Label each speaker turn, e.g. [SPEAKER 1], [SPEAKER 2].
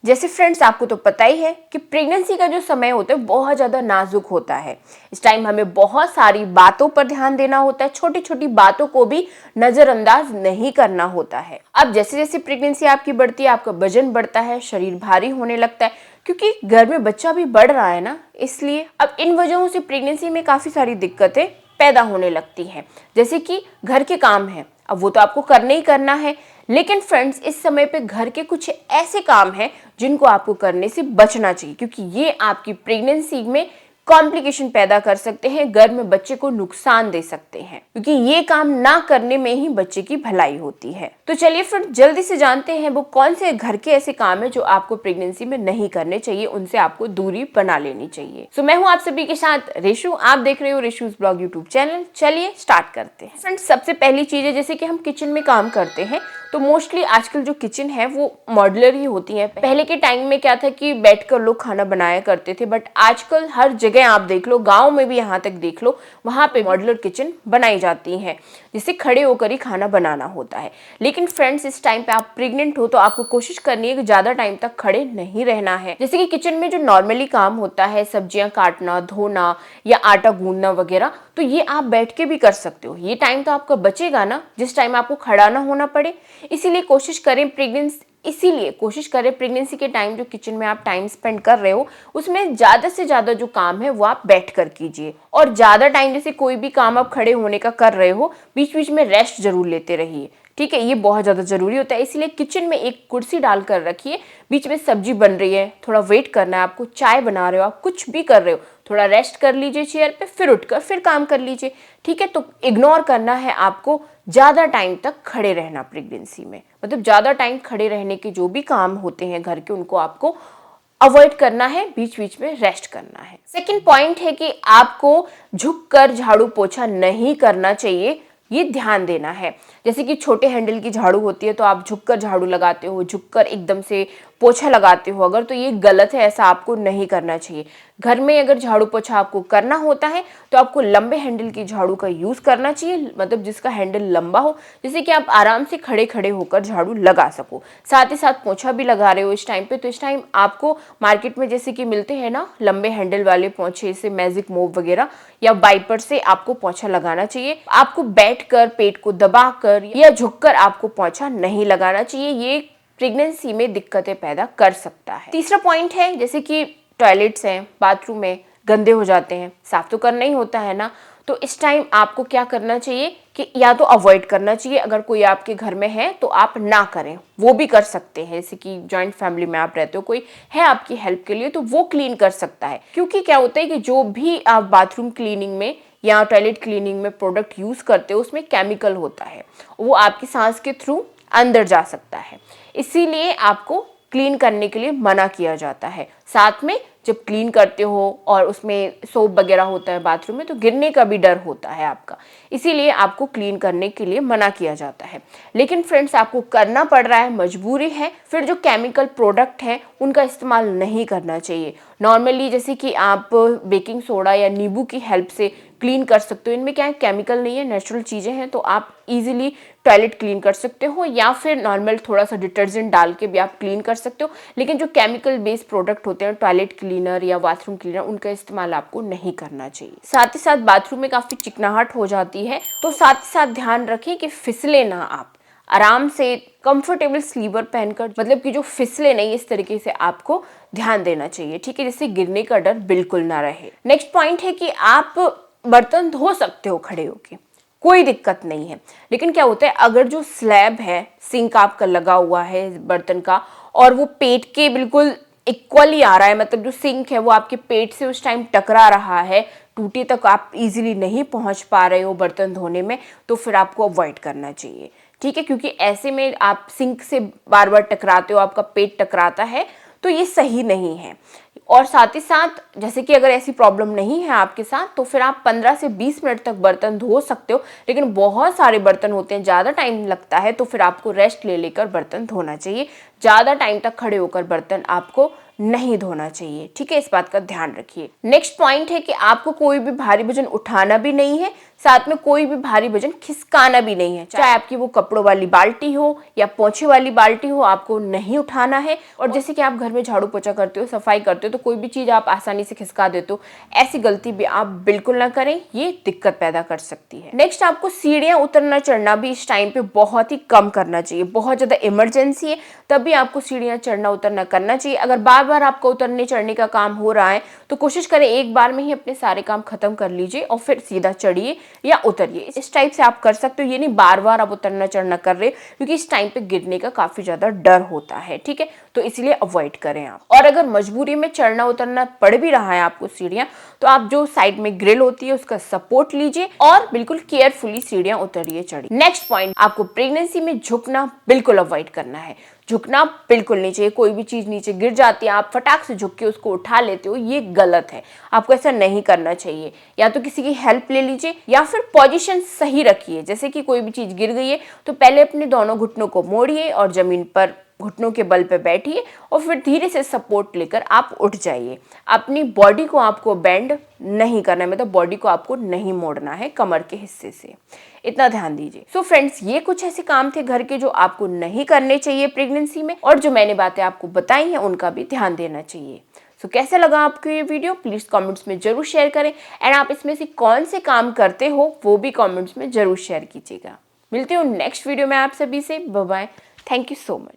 [SPEAKER 1] जैसे फ्रेंड्स आपको तो पता ही है कि प्रेगनेंसी का जो समय होता है बहुत ज़्यादा नाजुक होता है। इस टाइम हमें बहुत सारी बातों पर ध्यान देना होता है, छोटी छोटी बातों को भी नज़रअंदाज नहीं करना होता है। अब जैसे जैसे प्रेगनेंसी आपकी बढ़ती है, आपका वजन बढ़ता है, शरीर भारी होने लगता है, क्योंकि घर में बच्चा भी बढ़ रहा है ना, इसलिए अब इन वजहों से प्रेगनेंसी में काफ़ी सारी दिक्कतें पैदा होने लगती हैं। जैसे कि घर के काम हैं, अब वो तो आपको करना ही करना है, लेकिन फ्रेंड्स इस समय पे घर के कुछ ऐसे काम हैं जिनको आपको करने से बचना चाहिए, क्योंकि ये आपकी प्रेगनेंसी में कॉम्प्लिकेशन पैदा कर सकते हैं, घर में बच्चे को नुकसान दे सकते हैं, क्योंकि ये काम ना करने में ही बच्चे की भलाई होती है। तो चलिए फिर जल्दी से जानते हैं वो कौन से घर के ऐसे काम है जो आपको प्रेगनेंसी में नहीं करने चाहिए, उनसे आपको दूरी बना लेनी चाहिए। सो मैं हूं आप सभी के साथ रेशु, आप देख रहे हो रेशुज ब्लॉग यूट्यूब चैनल। चलिए स्टार्ट करते हैं। फ्रेंड्स सबसे पहली चीज है, जैसे कि हम किचन में काम करते हैं तो मोस्टली आजकल जो किचन है वो मॉड्यूलर ही होती है। पहले के टाइम में क्या था कि बैठकर लोग खाना बनाया करते थे, बट आजकल हर जगह आप देख लो, गांव में भी यहाँ तक देख लो, वहाँ पे मॉड्यूलर किचन बनाई जाती हैं जिससे खड़े होकर ही खाना बनाना होता है। लेकिन फ्रेंड्स इस टाइम पे आप प्रेग्नेंट हो तो आपको कोशिश करनी है कि ज़्यादा टाइम तक खड़े नहीं रहना है। जैसे कि किचन में जो नॉर्मली काम होता है, सब्जियां काटना, धोना या आटा गूंदना वगैरह, तो ये आप बैठ के भी कर सकते हो। ये टाइम तो आपका बचेगा ना, जिस टाइम आपको खड़ा ना होना पड़े। इसीलिए कोशिश करें प्रेगनेंसी के टाइम जो किचन में आप टाइम स्पेंड कर रहे हो उसमें ज़्यादा से ज़्यादा जो काम है वो आप बैठ कर कीजिए। और ज़्यादा टाइम जैसे कोई भी काम आप खड़े होने का कर रहे हो, बीच बीच में रेस्ट जरूर लेते रहिए, ठीक है, ये बहुत ज़्यादा ज़रूरी होता है। इसलिए किचन में एक कुर्सी डालकर रखिए, बीच में सब्जी बन रही है, थोड़ा वेट करना है आपको, चाय बना रहे हो आप, कुछ भी कर रहे हो, थोड़ा रेस्ट कर लीजिए चेयर पे, फिर उठकर फिर काम कर लीजिए, ठीक है। तो इग्नोर करना है आपको ज़्यादा टाइम तक खड़े रहना प्रेगनेंसी में, मतलब ज़्यादा टाइम खड़े रहने के जो भी काम होते हैं घर के उनको आपको अवॉइड करना है, बीच बीच में रेस्ट करना है। सेकंड पॉइंट है कि आपको झुककर झाड़ू पोछा नहीं करना चाहिए, ये ध्यान देना है। जैसे कि छोटे हैंडल की झाड़ू होती है तो आप झुककर झाड़ू लगाते हो, झुककर एकदम से पोछा लगाते हो अगर, तो ये गलत है, ऐसा आपको नहीं करना चाहिए। घर में अगर झाड़ू पोछा आपको करना होता है तो आपको लंबे हैंडल की झाड़ू का यूज़ करना चाहिए, मतलब जिसका हैंडल लंबा हो, जिससे कि आप आराम से खड़े खड़े होकर झाड़ू लगा सको। साथ ही साथ पोछा भी लगा रहे हो इस टाइम पे, तो इस टाइम आपको मार्केट में जैसे कि मिलते हैं ना लंबे हैंडल वाले पोछे, से मैजिक मूव वगैरह या वाइपर से आपको पोछा लगाना चाहिए। आपको बैठकर, पेट को दबाकर या झुककर आपको पोछा नहीं लगाना चाहिए, ये प्रेगनेंसी में दिक्कतें पैदा कर सकता है। तीसरा पॉइंट है, जैसे कि टॉयलेट्स हैं, बाथरूम में गंदे हो जाते हैं, साफ तो करना ही होता है ना, तो इस टाइम आपको क्या करना चाहिए कि या तो अवॉइड करना चाहिए, अगर कोई आपके घर में है तो आप ना करें, वो भी कर सकते हैं। जैसे कि जॉइंट फैमिली में आप रहते हो, कोई है आपकी हेल्प के लिए तो वो क्लीन कर सकता है, क्योंकि क्या होता है कि जो भी आप बाथरूम क्लीनिंग में या टॉयलेट क्लीनिंग में प्रोडक्ट यूज़ करते हो उसमें केमिकल होता है, वो आपकी सांस के थ्रू अंदर जा सकता है, इसीलिए आपको क्लीन करने के लिए मना किया जाता है। साथ में जब क्लीन करते हो और उसमें सोप वगैरह होता है बाथरूम में, तो गिरने का भी डर होता है आपका, इसीलिए आपको क्लीन करने के लिए मना किया जाता है। लेकिन फ्रेंड्स आपको करना पड़ रहा है, मजबूरी है, फिर जो केमिकल प्रोडक्ट हैं उनका इस्तेमाल नहीं करना चाहिए। नॉर्मली जैसे कि आप बेकिंग सोडा या नींबू की हेल्प से क्लीन कर सकते हो, इनमें क्या है, केमिकल नहीं है, नेचुरल चीज़ें हैं, तो आप इजीली टॉयलेट क्लीन कर सकते हो, या फिर नॉर्मल थोड़ा सा डिटर्जेंट डाल के भी आप क्लीन कर सकते हो। लेकिन जो केमिकल बेस्ड प्रोडक्ट होते हैं, टॉयलेट क्लीनर या बाथरूम क्लीनर, उनका इस्तेमाल आपको नहीं करना चाहिए। साथ ही साथ बाथरूम में काफ़ी चिकनाहट हो जाती है, तो साथ ही साथ ध्यान रखें कि फिसले ना आप, आराम से कंफर्टेबल स्लीपर पहनकर, मतलब कि जो फिसले नहीं, इस तरीके से आपको ध्यान देना चाहिए, ठीक है, जिससे गिरने का डर बिल्कुल ना रहे। नेक्स्ट पॉइंट है कि आप बर्तन धो सकते हो खड़े होके, कोई दिक्कत नहीं है। लेकिन क्या होता है, अगर जो स्लैब है, सिंक आपका लगा हुआ है बर्तन का, और वो पेट के बिल्कुल इक्वली आ रहा है, मतलब जो सिंक है वो आपके पेट से उस टाइम टकरा रहा है, टूटी तक आप इजीली नहीं पहुंच पा रहे हो बर्तन धोने में, तो फिर आपको अवॉइड करना चाहिए, ठीक है, क्योंकि ऐसे में आप सिंक से बार बार टकराते हो, आपका पेट टकराता है, तो ये सही नहीं है। और साथ ही साथ जैसे कि अगर ऐसी प्रॉब्लम नहीं है आपके साथ, तो फिर आप 15 से 20 मिनट तक बर्तन धो सकते हो। लेकिन बहुत सारे बर्तन होते हैं, ज़्यादा टाइम लगता है, तो फिर आपको रेस्ट ले लेकर बर्तन धोना चाहिए, ज्यादा टाइम तक खड़े होकर बर्तन आपको नहीं धोना चाहिए। ठीक है, इस बात का ध्यान रखिए। नेक्स्ट पॉइंट है कि आपको कोई भी भारी वजन उठाना भी नहीं है, साथ में कोई भी भारी वजन खिसकाना भी नहीं है। चाहे आपकी वो कपड़ों वाली बाल्टी हो या पोछे वाली बाल्टी हो, आपको नहीं उठाना है। और जैसे कि आप घर में झाड़ू पोछा करते हो, सफाई करते हो, तो कोई भी चीज आप आसानी से खिसका देते हो, ऐसी गलती भी आप बिल्कुल ना करें, ये दिक्कत पैदा कर सकती है। नेक्स्ट, आपको सीढ़ियां उतरना चढ़ना भी इस टाइम पे बहुत ही कम करना चाहिए। बहुत ज्यादा इमरजेंसी है तभी आपको सीढ़ियां चढ़ना उतरना करना चाहिए। अगर बार बार आपको उतरने चढ़ने का काम हो रहा है तो कोशिश करें एक बार में ही अपने सारे काम खत्म कर लीजिए और फिर सीधा चढ़िए या उतरिए। इस टाइप से आप कर सकते हो, ये नहीं बार बार आप उतरना चढ़ना कर रहे, क्योंकि इस टाइम पे गिरने का काफी ज्यादा डर होता है। ठीक है, तो इसलिए अवॉइड करें आप। और अगर मजबूरी में चढ़ना उतरना पड़ भी रहा है आपको सीढ़ियां, तो आप जो साइड में ग्रिल होती है उसका सपोर्ट लीजिए और बिल्कुल केयरफुली सीढ़ियां उतरिए चढ़िए। नेक्स्ट पॉइंट, आपको प्रेगनेंसी में झुकना बिल्कुल अवॉइड करना है। झुकना बिल्कुल नहीं चाहिए। कोई भी चीज नीचे गिर जाती है, आप फटाक से झुक के उसको उठा लेते हो, ये गलत है। आपको ऐसा नहीं करना चाहिए। या तो किसी की हेल्प ले लीजिए या फिर पोजीशन सही रखिए। जैसे कि कोई भी चीज गिर गई है तो पहले अपने दोनों घुटनों को मोड़िए और जमीन पर घुटनों के बल पे बैठिए और फिर धीरे से सपोर्ट लेकर आप उठ जाइए। अपनी बॉडी को आपको बेंड नहीं करना है, मतलब बॉडी को आपको नहीं मोड़ना है कमर के हिस्से से, इतना ध्यान दीजिए। सो फ्रेंड्स, ये कुछ ऐसे काम थे घर के जो आपको नहीं करने चाहिए प्रेगनेंसी में, और जो मैंने बातें आपको बताई हैं उनका भी ध्यान देना चाहिए। सो कैसा लगा आपको ये वीडियो, प्लीज कमेंट्स में जरूर शेयर करें। एंड आप इसमें से कौन से काम करते हो वो भी कमेंट्स में जरूर शेयर कीजिएगा। मिलती हूँ नेक्स्ट वीडियो में आप सभी से। Bye bye, thank you so much.